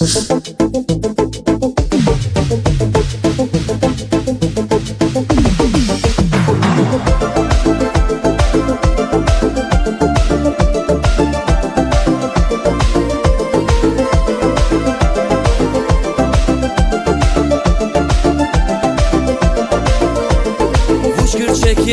Çekiyor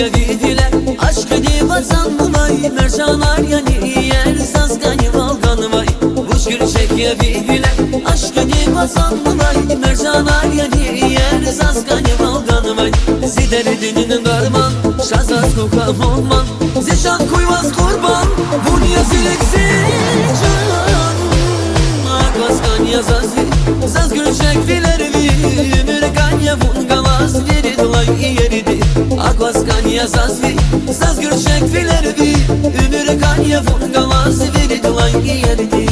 vidiler aşkı divazan vay mercanar yani yer sazgayı valgan vay. Vuşgül çekiyor vidiler aşkı divazan vay mercanar yani yer sazgayı valgan vay. Ziderdinin darman şazaz kokam olman zişan kuyvaz kurban bunya zileksin can akvaskan yazazvi zaz gül çekviler vi mürganya vungamaz veri dolay yeridi akvaskan yazazvi zaz gül çekviler vi mürganya vungamaz veri dolay yeridi.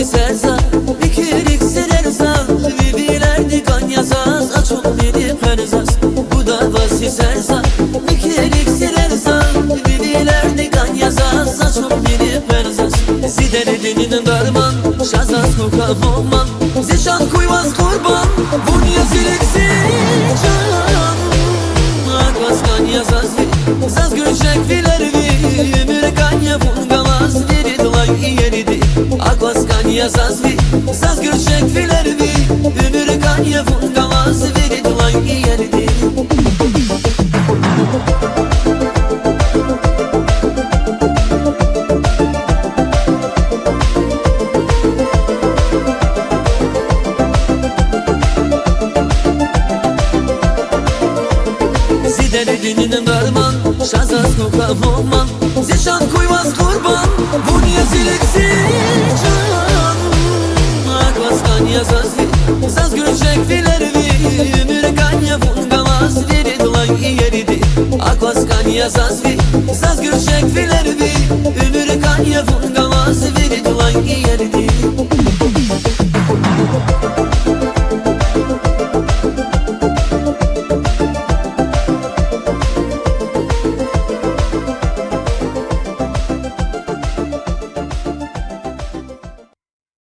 Serza bikirik serza vivilerdi kan yazaz açık beni perzaz. Bu da vasi serza bikirik serza vivilerdi kan yazaz açık beni perzaz. Ziderdinin darman şazaz kokam olman zişan kuyvaz kurban bunya zileksin can akvaskan yazaz vi zaz gülçek vilervi mürganya bungamaz veri dolay yeridi akvaskan yazazvi zaz gülçek vilervi mürganya bungamaz veri dolay yeridi. Ziderdinin darman şazaz kokam olman zişan kuyvaz kurban bunya zileksin can akvaskan yazazvi zaz gülçek vilervi mürganya bungamaz veri dolay yeridi akvaskan yazazvi zaz gülçek vilervi